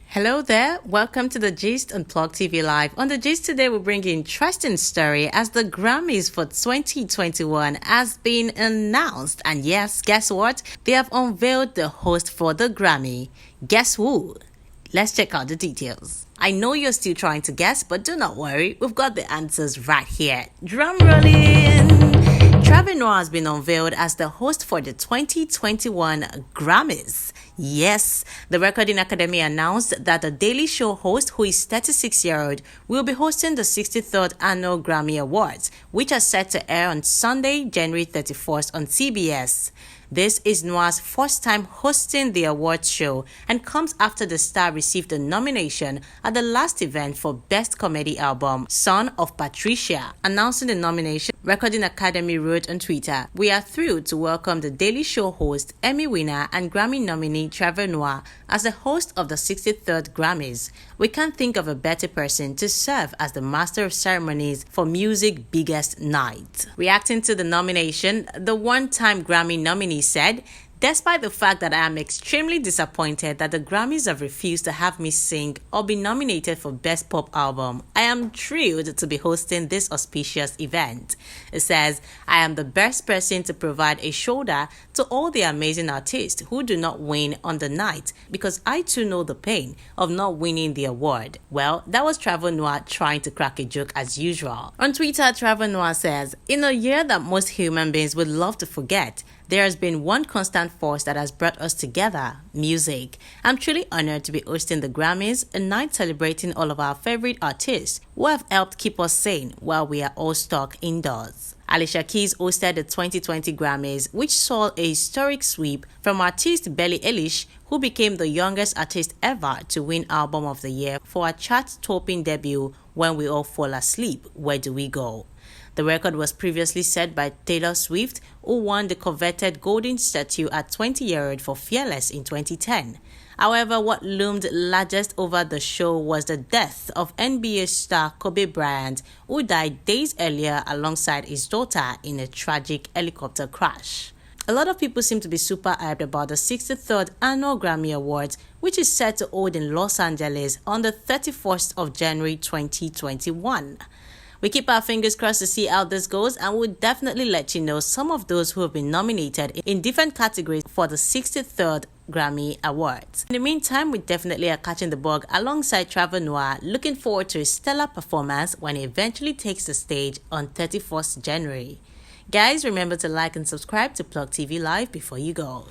Hello there, welcome to the Gist on Plug TV Live. On the Gist today, we bring you an interesting story as the Grammys for 2021 has been announced. And yes, guess what? They have unveiled the host for the Grammy. Guess who? Let's check out the details. I know you're still trying to guess, but do not worry, we've got the answers right here. Drum rolling! Trevor has been unveiled as the host for the 2021 Grammys. Yes, the Recording Academy announced that the Daily Show host, who is 36-year-old, will be hosting the 63rd Annual Grammy Awards, which are set to air on Sunday, January 31st on CBS. This is Noah's first time hosting the awards show and comes after the star received a nomination at the last event for Best Comedy Album, Son of Patricia. Announcing the nomination, Recording Academy wrote on Twitter, "We are thrilled to welcome the Daily Show host, Emmy winner and Grammy nominee Trevor Noah as the host of the 63rd Grammys. We can't think of a better person to serve as the master of ceremonies for music's biggest night." Reacting to the nomination, the one-time Grammy nominee said, "Despite the fact that I am extremely disappointed that the Grammys have refused to have me sing or be nominated for Best Pop Album, I am thrilled to be hosting this auspicious event." It says, "I am the best person to provide a shoulder to all the amazing artists who do not win on the night because I too know the pain of not winning the award." Well, that was Trevor Noah trying to crack a joke as usual. On Twitter, Trevor Noah says, "In a year that most human beings would love to forget, there has been one constant force that has brought us together: music. I'm truly honored to be hosting the Grammys, a night celebrating all of our favorite artists who have helped keep us sane while we are all stuck indoors." Alicia Keys hosted the 2020 Grammys, which saw a historic sweep from artist Billie Eilish, who became the youngest artist ever to win Album of the Year for a chart-topping debut, When We All Fall Asleep, Where Do We Go? The record was previously set by Taylor Swift, who won the coveted Golden Statue at 20-year-old for Fearless in 2010. However, what loomed largest over the show was the death of NBA star Kobe Bryant, who died days earlier alongside his daughter in a tragic helicopter crash. A lot of people seem to be super hyped about the 63rd Annual Grammy Awards, which is set to hold in Los Angeles on the 31st of January 2021. We keep our fingers crossed to see how this goes, and we'll definitely let you know some of those who have been nominated in different categories for the 63rd Grammy Awards. In the meantime, we definitely are catching the bug alongside Trevor Noah, looking forward to his stellar performance when he eventually takes the stage on 31st January. Guys, remember to like and subscribe to Plug TV Live before you go.